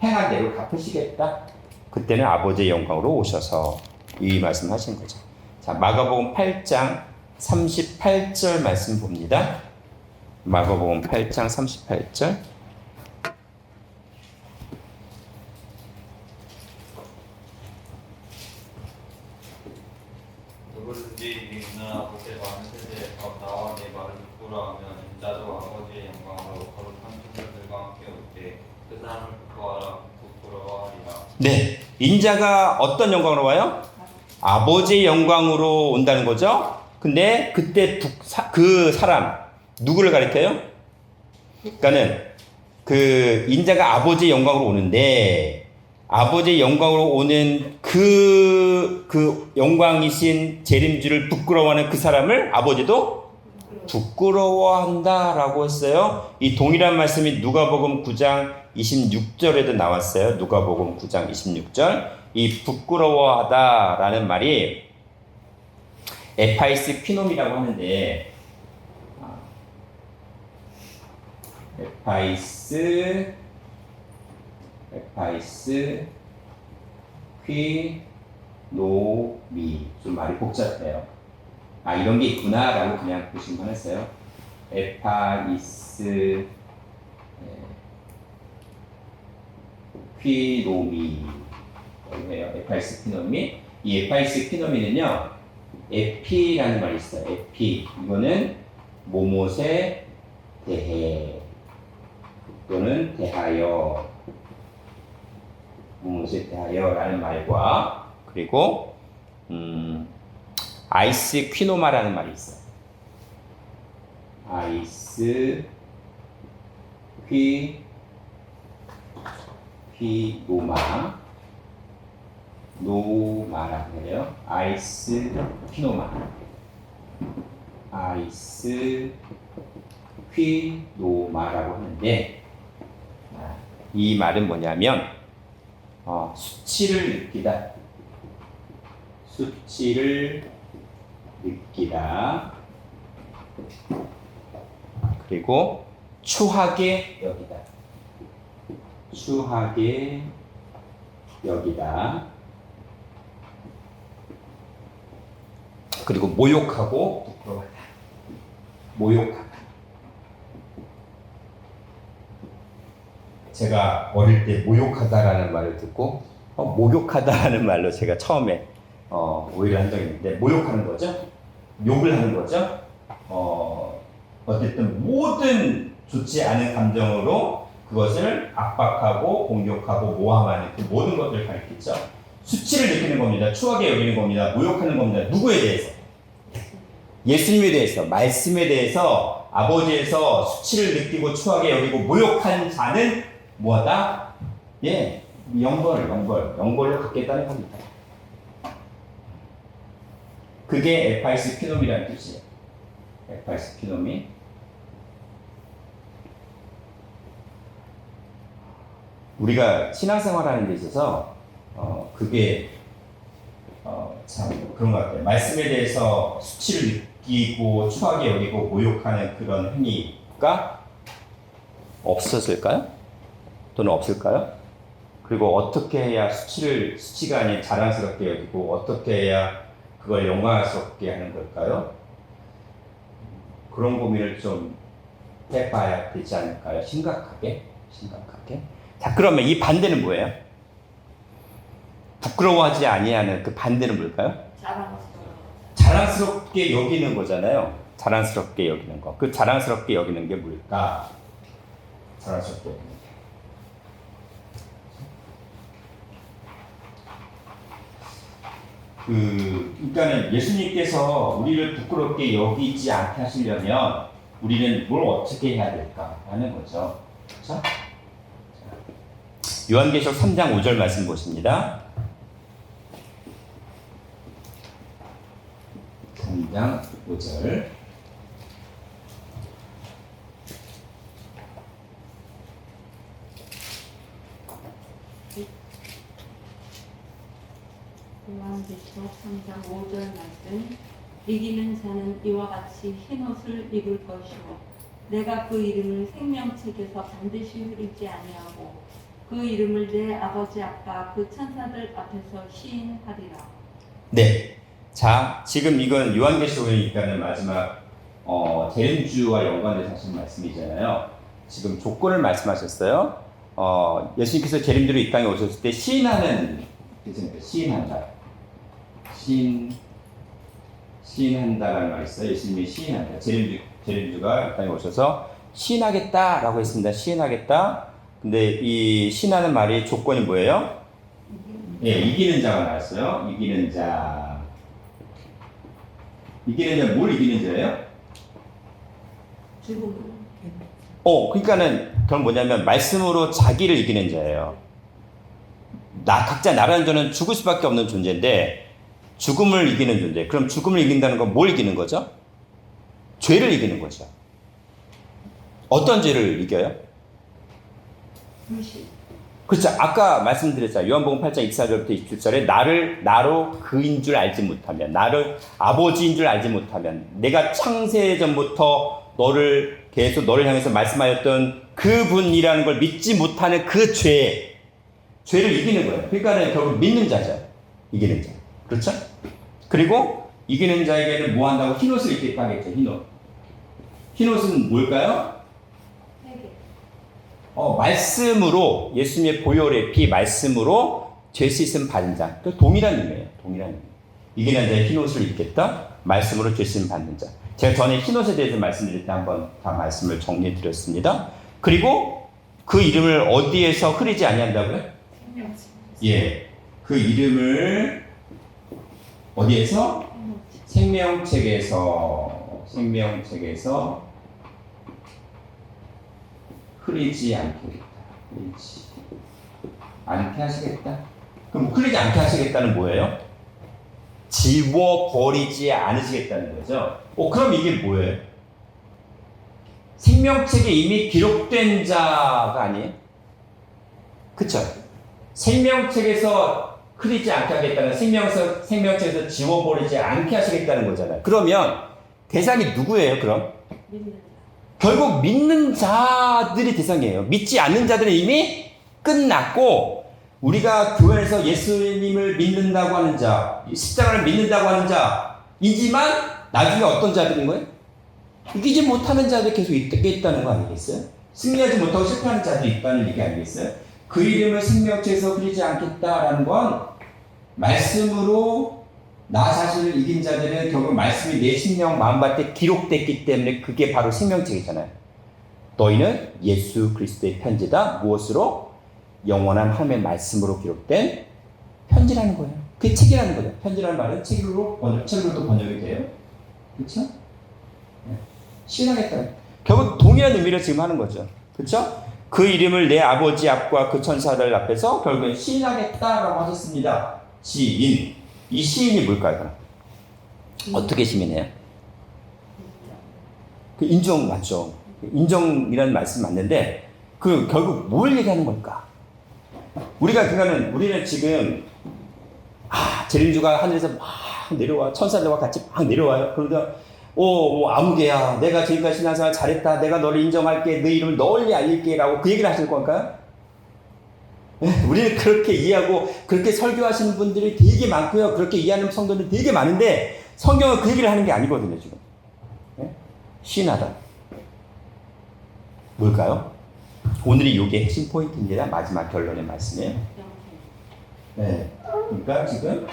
행한 대로 갚으시겠다. 그때는 아버지의 영광으로 오셔서 이 말씀하신 거죠. 자, 마가복음 8장 38절 말씀 봅니다. 마가복음 8장 38절. 누구든지 네 아버지의 많은 세대에서 나와 내 말을 듣고라 하면 인자도 아버지의 영광으로 거룩한 천사들과 함께 올때 그 사람을 부끄러워하리라. 네, 인자가 어떤 영광으로 와요? 아버지의 영광으로 온다는 거죠. 근데 그때 그 사람 누구를 가리켜요? 그러니까는 그 인자가 아버지의 영광으로 오는데 아버지의 영광으로 오는 그 영광이신 재림주를 부끄러워하는 그 사람을 아버지도 부끄러워한다라고 했어요. 이 동일한 말씀이 누가복음 9장 26절에도 나왔어요. 누가복음 9장 26절. 이 부끄러워하다라는 말이 에파이스 퀴놈이라고 하는데 에파이스 퀴노미 좀 말이 복잡해요. 아 이런 게 있구나라고 그냥 보시면 했어요. 에파이스 퀴노미 해요. 에파이스 퀴노미. 이 에파이스 퀴노미는요 에피라는 말이 있어요. 에피 이거는 모못에 대해 또는 대하여 무엇에 대하여라는 말과 그리고 아이스 퀴노마라는 말이 있어요. 아이스 퀴노마 노마라고 해요. 아이스 퀴노마 아이스 퀴노마라고 하는데 이 말은 뭐냐면 수치를 느끼다 그리고 추하게 여기다 그리고 모욕하고 부끄러워하다. 제가 어릴 때 모욕하다라는 말을 듣고 목욕하다라는 말로 제가 처음에 오해를 한 적이 있는데 모욕하는 거죠. 욕을 하는 거죠. 어쨌든 모든 좋지 않은 감정으로 그것을 압박하고 공격하고 모함하는 그 모든 것들을 가리키죠. 수치를 느끼는 겁니다. 추하게 여기는 겁니다. 모욕하는 겁니다. 누구에 대해서? 예수님에 대해서, 말씀에 대해서 아버지에서 수치를 느끼고 추하게 여기고 모욕한 자는 뭐하다? 예, 영벌을 갖겠다는 겁니다. 그게 에파이스 퀴놈이라는 뜻이에요. 에파이스 퀴놈이. 우리가 신앙생활하는 데 있어서 그게 참 그런 것 같아요. 말씀에 대해서 수치를 느끼고 추하게 여기고 모욕하는 그런 행위가 없었을까요? 또는 없을까요? 그리고 어떻게 해야 수치가 아닌 자랑스럽게 여기고 어떻게 해야 그걸 영광스럽게 하는 걸까요? 그런 고민을 좀 해봐야 되지 않을까요? 심각하게. 자, 그러면 이 반대는 뭐예요? 부끄러워하지 아니하는 그 반대는 뭘까요? 자랑스럽게 여기는 거잖아요. 자랑스럽게 여기는 거. 그 자랑스럽게 여기는 게 뭘까? 자랑스럽게 여기는 게. 그러니까는 예수님께서 우리를 부끄럽게 여기지 않게 하시려면 우리는 뭘 어떻게 해야 될까 하는 거죠. 그렇죠? 요한계시록 3장 5절 말씀 보십니다. 3장 5절. 요한계시록 3장 5절 말씀. 이기는 자는 이와 같이 흰옷을 입을 것이요 내가 그 이름을 생명책에서 반드시 흐리지 아니하고 그 이름을 내 아버지 앞과 그 천사들 앞에서 시인하리라. 네. 자, 지금 이건 요한계시록이니까는 마지막 재림주와 연관돼서 하신 말씀이잖아요. 지금 조건을 말씀하셨어요. 예수님께서 재림주로 이 땅에 오셨을 때 시인하는 뜻입니다. 시인한다. 시인한다라는 말이 있어요. 예수님이 시인한다. 재림주가 이 땅에 오셔서 시인하겠다라고 했습니다. 시인하겠다. 근데 이 시인하는 말이 조건이 뭐예요? 예, 이기는 자가 나왔어요. 이기는 자. 이기는 자, 뭘 이기는 자예요? 죽음을. 그러니까는 그건 뭐냐면 말씀으로 자기를 이기는 자예요. 각자 나라는 자는 죽을 수밖에 없는 존재인데 죽음을 이기는 존재. 그럼 죽음을 이긴다는 건 뭘 이기는 거죠? 죄를 이기는 거죠. 어떤 죄를 이겨요? 불신. 그렇죠. 아까 말씀드렸잖아요. 요한복음 8장 24절부터 27절에 나로 그인 줄 알지 못하면, 나를 아버지인 줄 알지 못하면, 내가 창세 전부터 너를 향해서 말씀하였던 그분이라는 걸 믿지 못하는 그 죄를 이기는 거예요. 그러니까 결국 믿는 자죠. 이기는 자. 그렇죠? 그리고 이기는 자에게는 뭐 한다고? 흰옷을 입겠다 하겠죠. 흰옷. 흰옷은 뭘까요? 말씀으로, 예수님의 보혈의 피 말씀으로 죄 씻음 받은 자. 그 동일한 의미예요. 동일한 의미. 이기는 자의 흰옷을 입겠다. 말씀으로 죄 씻음 받는 자. 제가 전에 흰옷에 대해서 말씀드릴 때 한번 다 말씀을 정리해 드렸습니다. 그리고 그 이름을 어디에서 흐리지 아니한다고요? 예. 그 이름을 어디에서? 생명책에서 흐리지 않겠다. 흐리지 않게 하시겠다. 그럼 흐리지 않게 하시겠다는 뭐예요? 지워버리지 않으시겠다는 거죠. 그럼 이게 뭐예요? 생명책에 이미 기록된 자가 아니에요? 그쵸? 생명책에서 흐리지 않게 하겠다는, 생명책에서 지워버리지 않게 하시겠다는 거잖아요. 그러면 대상이 누구예요, 그럼? 믿는 자. 결국 믿는 자들이 대상이에요. 믿지 않는 자들은 이미 끝났고, 우리가 교회에서 예수님을 믿는다고 하는 자, 십자가를 믿는다고 하는 자이지만 나중에 어떤 자들인 거예요? 이기지 못하는 자들이 계속 있다는 거 아니겠어요? 승리하지 못하고 실패하는 자들이 있다는 얘기 아니겠어요? 그 이름을 생명책에서 흐리지 않겠다라는 건 말씀으로 나 자신을 이긴 자들은 결국 말씀이 내 심령 마음밭에 기록됐기 때문에 그게 바로 생명책이잖아요. 너희는 예수 그리스도의 편지다. 무엇으로? 영원한 하나님의 말씀으로 기록된 편지라는 거예요. 그게 책이라는 거죠. 편지라는 말은 책으로도 번역이 돼요. 그렇죠? 시인하겠다. 결국 동일한 의미를 지금 하는 거죠. 그렇죠? 그 이름을 내 아버지 앞과 그 천사들 앞에서 결국엔 시인하겠다라고 하셨습니다. 시인. 이 시인이 뭘까요? 어떻게 시인해요? 그 인정 맞죠? 인정이라는 말씀 맞는데 그 결국 뭘 얘기하는 걸까? 우리는 지금 재림주가 하늘에서 막 내려와 천사들과 같이 막 내려와요. 그러다 아무개야, 내가 지금까지 신앙생활 잘했다, 내가 너를 인정할게, 네 이름을 널리 알릴게라고 그 얘기를 하실 건가요? 우리는 그렇게 이해하고 그렇게 설교하시는 분들이 되게 많고요. 그렇게 이해하는 성도들 되게 많은데 성경은 그 얘기를 하는 게 아니거든요. 지금 시인하다 뭘까요? 오늘이 이게 핵심 포인트입니다. 마지막 결론의 말씀이에요. 네. 그러니까 지금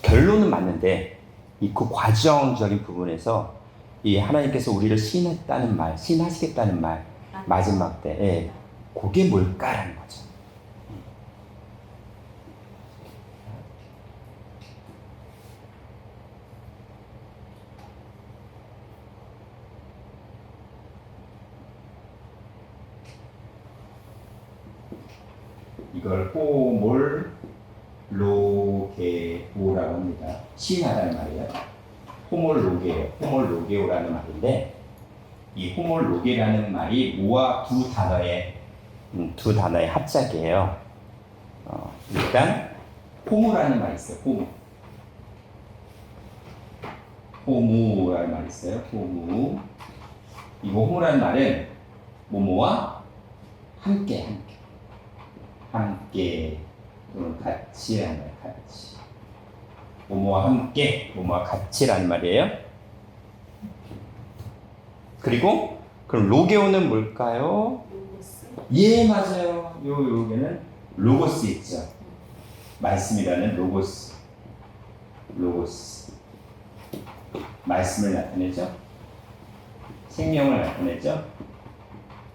결론은 맞는데 그 과정적인 부분에서 이 하나님께서 우리를 시인했다는 말, 시인하시겠다는 말 마지막 때 그게 뭘까라는 거죠. 이걸 호몰 로게오라고 합니다. 시인하다는 말이에요. 호몰 로게오, 호몰 로게오라는 말인데 이 호몰 로게라는 말이 모아 두 단어의 합작이에요. 일단 호무라는 말이 있어요. 호무라는 말이 있어요. 호무. 이 호무라는 말은 뭐뭐와 함께 또는 같이라는 말, 같이. 뭐뭐와 함께, 뭐뭐와 같이라는 말이에요. 그리고 그럼 로게오는 뭘까요? 예, 맞아요. 요게는 로고스 있죠. 말씀이라는 로고스. 말씀을 나타내죠. 생명을 나타내죠.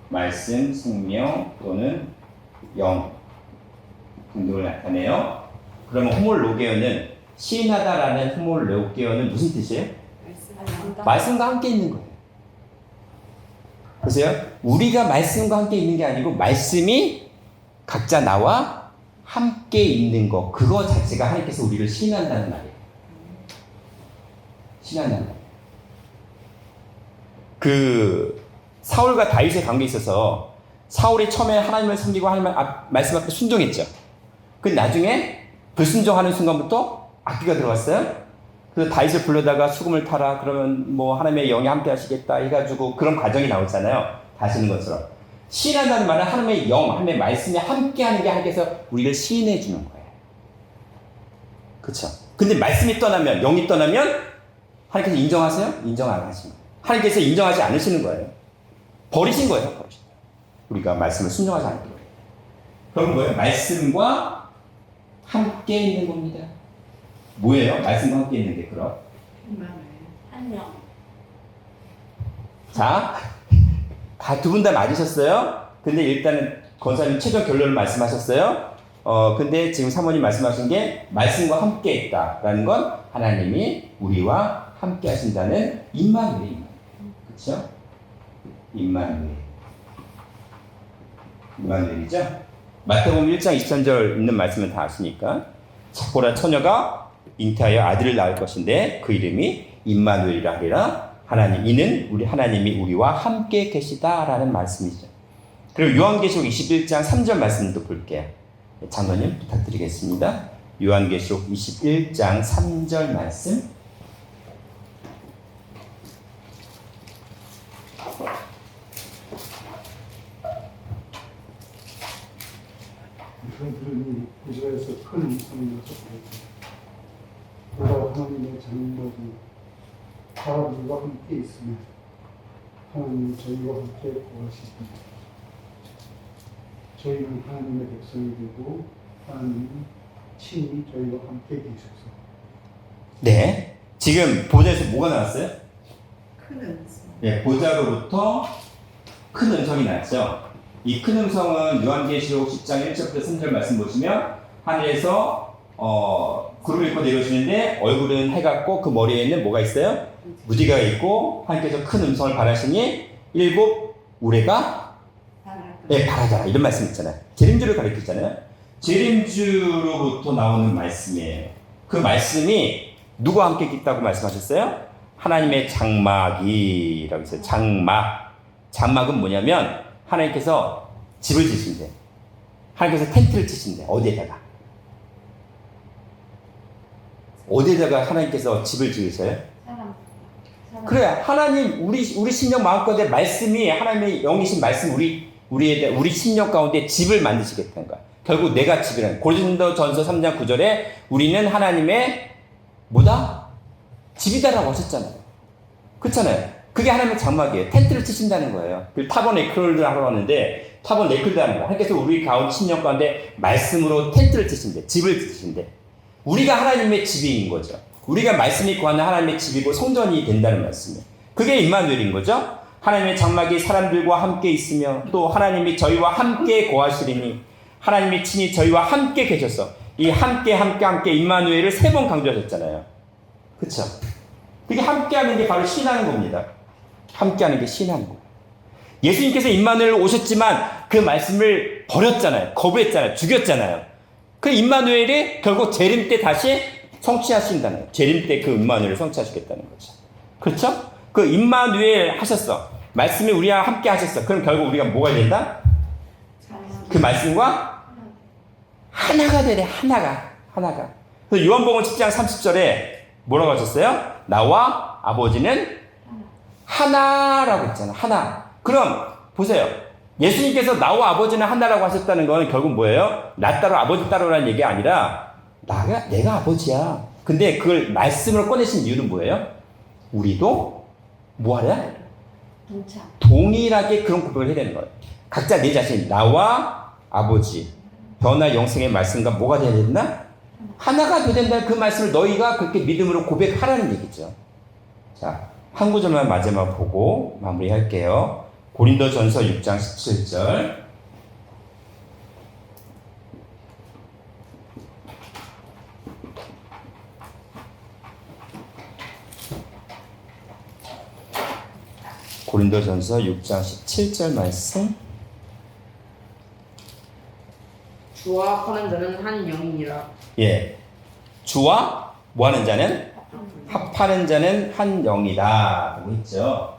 말씀, 생명 또는 영 등등을 나타내요. 그러면 호몰로게오는 시인하다라는 호몰로게오는 무슨 뜻이에요? 말씀과 함께 있는 거예요. 보세요. 우리가 말씀과 함께 있는 게 아니고 말씀이 각자 나와 함께 있는 거, 그거 자체가 하나님께서 우리를 시인한다는 말이에요. 시인한다는 말이에요. 그 사울과 다윗의 관계에 있어서 사울이 처음에 하나님을 섬기고 하나님 말씀 앞에 순종했죠. 그 나중에 불순종하는 순간부터 악기가 들어갔어요. 그래서 다윗을 불러다가 수금을 타라, 그러면 뭐 하나님의 영이 함께 하시겠다 해가지고 그런 과정이 나오잖아요. 다시는 것처럼 시인한다는 말은 하나님의 영, 하나님의 말씀이 함께하는 게 하나님께서 우리를 시인해 주는 거예요. 그렇죠? 근데 말씀이 떠나면, 영이 떠나면 하나님께서 인정하세요? 인정 안 하시는 거예요. 하나님께서 인정하지 않으시는 거예요. 버리신 거예요. 버리신 거예요. 우리가 말씀을 순종하지 않는 거예요. 그럼 뭐예요? 말씀과 함께 있는 겁니다. 뭐예요? 말씀과 함께 있는 게 그럼? 한명. 자, 두 분 다 맞으셨어요? 근데 일단은 권사님 최종 결론을 말씀하셨어요. 근데 지금 사모님 말씀하신 게 말씀과 함께 있다라는 건 하나님이 우리와 함께 하신다는 임마누엘. 그렇죠? 임마누엘이죠? 마태복음 1장 23절 있는 말씀을 다 아시니까 보라 처녀가 잉태하여 아들을 낳을 것인데 그 이름이 임마누엘이라 하리라. 이는 우리 하나님이 우리와 함께 계시다라는 말씀이죠. 그리고 요한계시록 21장 3절 말씀도 볼게요. 장로님 부탁드리겠습니다. 요한계시록 21장 3절 말씀. 그들은 이스라엘에서 큰 성령에서 보라 하나님의 장막이 사람들과 함께 있으며 하나님은 저희와 함께 거하시니 저희는 하나님의 백성이 되고 하나님은 친히 저희와 함께 계셔서. 네, 지금 보좌에서 뭐가 나왔어요? 큰 은총. 네, 보좌로부터 큰 음성이 났죠. 이 큰 음성은 요한계시록 10장 1절부터 3절 말씀 보시면 하늘에서 구름을 입고 내려오시는데 얼굴은 해같고 그 머리에는 뭐가 있어요? 무지개가 있고 하나님께서 큰 음성을 발하시니 일곱 우레가 바라더라, 이런 말씀 있잖아요. 재림주를 가리켰잖아요. 재림주로부터 나오는 말씀이에요. 그 말씀이 누구와 함께 있다고 말씀하셨어요? 하나님의 장막이라고 했어요. 장막은 뭐냐면 하나님께서 집을 지신대. 하나님께서 텐트를 치신대. 어디에다가 하나님께서 집을 지으세요? 사람. 그래, 하나님 우리 심령 마음 가운데 말씀이 하나님의 영이신 말씀 우리 심령 가운데 집을 만드시겠다는 거야. 결국 내가 집이라는. 고린도전서 3장 9절에 우리는 하나님의 뭐다? 집이다라고 하셨잖아요. 그렇잖아요. 그게 하나님의 장막이에요. 텐트를 치신다는 거예요. 그 타버네클을 하러 왔는데 타버네클도 하는 거야. 하나님께서 우리 가운데 심령 가운데 말씀으로 텐트를 치신대. 집을 치신대. 우리가 하나님의 집인 거죠. 우리가 말씀이 구하는 하나님의 집이고 성전이 된다는 말씀이에요. 그게 임마누엘인 거죠. 하나님의 장막이 사람들과 함께 있으며 또 하나님이 저희와 함께 거하시리니 하나님이 친히 저희와 함께 계셔서 이 함께 임마누엘을 3번 강조하셨잖아요. 그렇죠? 그게 함께하는 게 바로 신하는 겁니다. 함께하는 게 신하는 거예요. 예수님께서 임마누엘 오셨지만 그 말씀을 버렸잖아요. 거부했잖아요. 죽였잖아요. 그 임마누엘이 결국 재림 때 다시 성취하신다는 거예요. 재림 때 그 임마누엘을 성취하시겠다는 거죠. 그렇죠? 그 임마누엘 하셨어. 말씀이 우리와 함께 하셨어. 그럼 결국 우리가 뭐가 된다? 그 말씀과 하나가 되래. 하나가. 그래서 요한복음 10장 30절에 뭐라고 하셨어요? 나와 아버지는 하나라고 했잖아. 하나. 그럼 보세요. 예수님께서 나와 아버지는 하나라고 하셨다는 거는 결국 뭐예요? 나 따로 아버지 따로라는 얘기가 아니라 내가 아버지야. 근데 그걸 말씀으로 꺼내신 이유는 뭐예요? 우리도 뭐하랴? 동일하게 그런 고백을 해야 되는 거예요. 각자 내 자신, 나와 아버지, 변화 영생의 말씀과 뭐가 돼야 된다? 하나가 돼야 된다. 그 말씀을 너희가 그렇게 믿음으로 고백하라는 얘기죠. 자, 한 구절만 마지막 보고 마무리할게요. 고린도전서 6장 17절. 고린도전서 6장 17절 말씀. 주와 합하는 자는 한 영이니라. 예. 주와 뭐 하는 자는? 합하는 자는 한 영이다. 라고 했죠.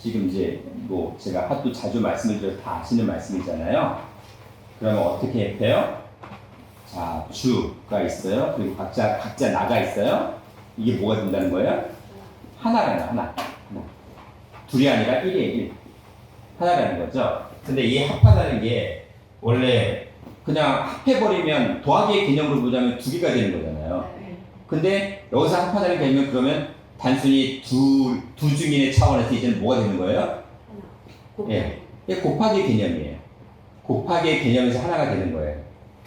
지금 이제 뭐 제가 하도 자주 말씀을 드려서 다 아시는 말씀이잖아요. 그러면 어떻게 해요? 자, 주가 있어요. 그리고 각자 나가 있어요. 이게 뭐가 된다는 거예요? 하나. 둘이 아니라 1이에요, 1. 하나라는 거죠. 근데 이 합하다는 게 원래 그냥 합해버리면 더하기의 개념으로 보자면 두 개가 되는 거잖아요. 근데 여기서 합하다는 개념은 그러면 단순히 두 증인의 차원에서 이제는 뭐가 되는 거예요? 예, 곱하기의 개념이에요. 곱하기의 개념에서 하나가 되는 거예요.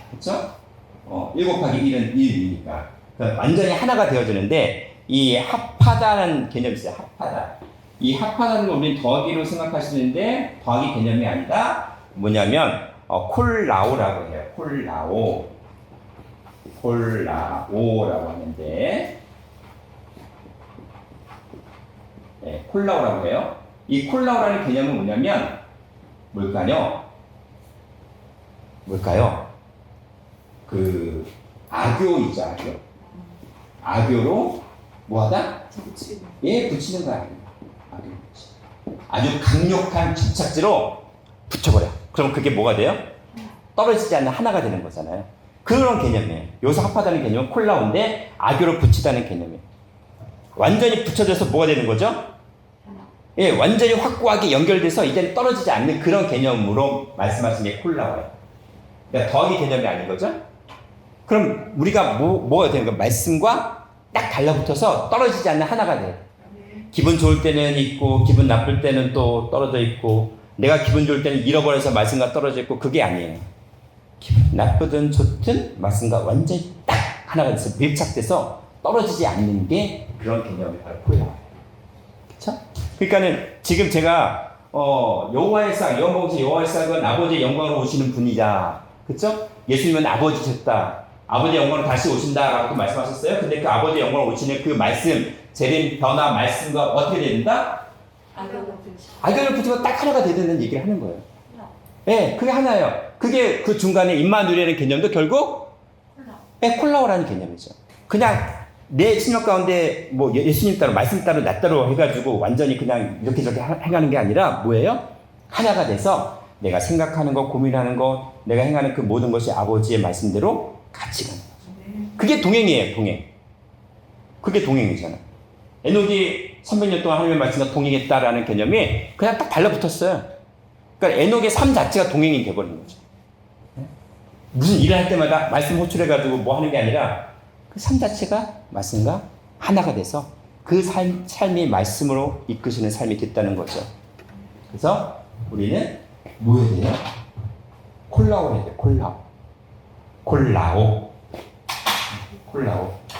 그렇죠? 1 곱하기 1은 1이니까. 그러니까 완전히 하나가 되어지는데 이 합하다는 개념이 있어요. 합하다. 이 합하다는 걸 우리는 더하기로 생각하시는데 더하기 개념이 아니라 뭐냐면 콜라오라고 해요. 콜라오라고 하는데 네, 콜라오라고 해요. 이 콜라오라는 개념은 뭐냐면 뭘까요? 그 악교이죠. 악교로 뭐하다? 붙이는 거야. 아주 강력한 집착지로 붙여버려. 그럼 그게 뭐가 돼요? 떨어지지 않는 하나가 되는 거잖아요. 그런 개념이에요. 여기서 합하다는 개념은 콜라오인데 악교로 붙이다는 개념이에요. 완전히 붙여져서 뭐가 되는 거죠? 예, 완전히 확고하게 연결돼서 이제는 떨어지지 않는 그런 개념으로 말씀하신 게 콜라오예요. 그러니까 더하기 개념이 아닌 거죠? 그럼 우리가 뭐가 되는 거예요? 말씀과 딱 달라붙어서 떨어지지 않는 하나가 돼요. 기분 좋을 때는 있고 기분 나쁠 때는 또 떨어져 있고 내가 기분 좋을 때는 잃어버려서 말씀과 떨어져 있고 그게 아니에요. 기분 나쁘든 좋든 말씀과 완전히 딱 하나가 돼서 밀착돼서 떨어지지 않는 게 그런 개념이 바로 콜라오예요. 그렇죠? 그러니까는 지금 제가 여호와의 상, 요한복음서 여호와의 상은 아버지의 영광으로 오시는 분이자, 그렇죠? 예수님은 아버지셨다. 아버지의 영광으로 다시 오신다라고 말씀하셨어요. 근데 그 아버지의 영광으로 오시는 그 말씀, 재림 변화 말씀과 어떻게 돼야 된다? 악연을 붙이고 딱 하나가 돼야 된다는 얘기를 하는 거예요. 네, 그게 하나예요. 그게 그 중간에 임마누엘의 개념도 결국 콜라오라는 개념이죠. 그냥 내 신력 가운데 뭐 예수님 따로 말씀 따로 나 따로 해가지고 완전히 그냥 이렇게 저렇게 해가는 게 아니라 뭐예요? 하나가 돼서 내가 생각하는 거, 고민하는 거, 내가 행하는 그 모든 것이 아버지의 말씀대로 같이 가는 거죠. 그게 동행이에요, 동행. 그게 동행이잖아. 에녹이 300년 동안 하나님의 말씀과 동행했다라는 개념이 그냥 딱 달라붙었어요. 그러니까 에녹의 삶 자체가 동행이 돼버린 거죠. 무슨 일을 할 때마다 말씀 호출해가지고 뭐 하는 게 아니라 그 삶 자체가 말씀과 하나가 돼서 그 삶이 말씀으로 이끄시는 삶이 됐다는 거죠. 그래서 우리는 뭐 해야 돼요? 콜라오 해야 돼요. 콜라오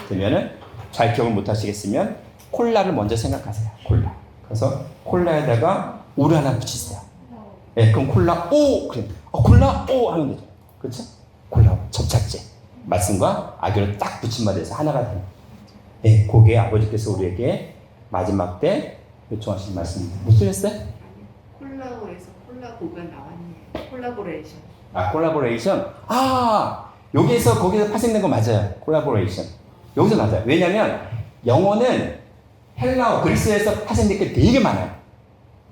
되면은 잘 기억을 못 하시겠으면 콜라를 먼저 생각하세요. 콜라. 그래서 콜라에다가 오를 하나 붙이세요. 예, 그럼 콜라오 그래. 콜라오 하면 되죠. 그렇죠? 콜라오 접착제. 말씀과 악교를 딱 붙임받아서 하나가 되는. 예, 그게 아버지께서 우리에게 마지막 때 요청하신 말씀입니다. 무슨 소리였어요? 콜라보에서 콜라보가 나왔네요. 콜라보레이션. 콜라보레이션. 여기서 거기서 파생된 거 맞아요. 콜라보레이션. 여기서 맞아요. 왜냐면 영어는 헬라어, 그리스에서 파생된 게 되게 많아요.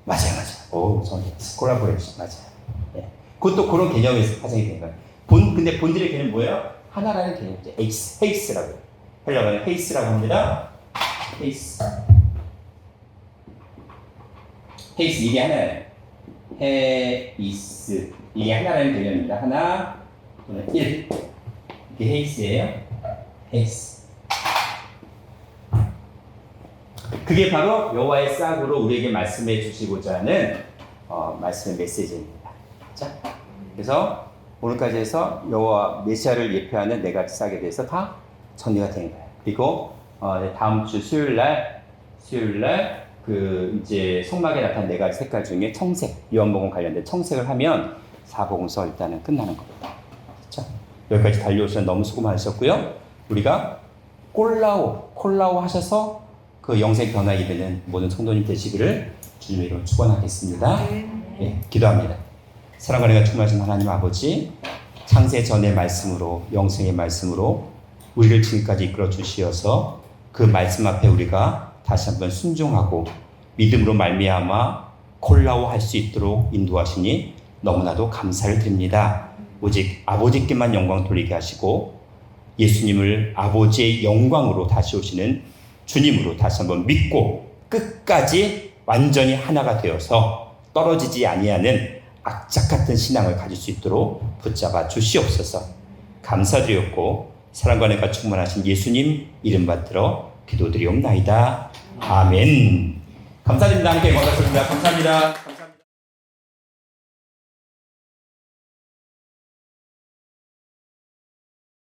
맞아요. 오, 정확했어. 콜라보레이션. 맞아요. 예. 그것도 그런 개념에서 파생이 된 거예요. 근데 본질의 개념은 뭐예요? 하나라는 개념이죠. 헤이스라고. 헬라어는 헤이스라고 합니다. 헤이스. 헤이스, 이게 하나예요. 헤이스. 이게 하나라는 개념입니다. 하나, 또는 1. 이게 헤이스예요. 헤이스. 그게 바로 여호와의 싹으로 우리에게 말씀해 주시고자 하는 말씀의 메시지입니다. 자, 그래서 오늘까지 해서 여호와 메시아를 예표하는 네 가지 싹에 대해서 다 정리가 된 거예요. 그리고 다음 주 수요일 날 그 이제 성막에 나타난 네 가지 색깔 중에 청색, 요한복음 관련된 청색을 하면 사복음서 일단은 끝나는 겁니다. 자, 여기까지 달려오셔서 너무 수고 많으셨고요. 우리가 콜라오 하셔서 그 영생 변화 이르는 모든 성도님 되시기를 주님의 이름으로 축원하겠습니다. 예, 기도합니다. 사랑과 은혜가 충만하신 하나님 아버지, 창세 전의 말씀으로, 영생의 말씀으로 우리를 지금까지 이끌어 주시어서 그 말씀 앞에 우리가 다시 한번 순종하고 믿음으로 말미암아 콜라오 할 수 있도록 인도하시니 너무나도 감사를 드립니다. 오직 아버지께만 영광 돌리게 하시고 예수님을 아버지의 영광으로 다시 오시는 주님으로 다시 한번 믿고 끝까지 완전히 하나가 되어서 떨어지지 아니하는 악착 같은 신앙을 가질 수 있도록 붙잡아 주시옵소서. 감사드렸고 사랑과 은혜가 충만하신 예수님 이름 받들어 기도드리옵나이다. 아멘. 감사드립니다. 함께 고맙습니다. 감사합니다.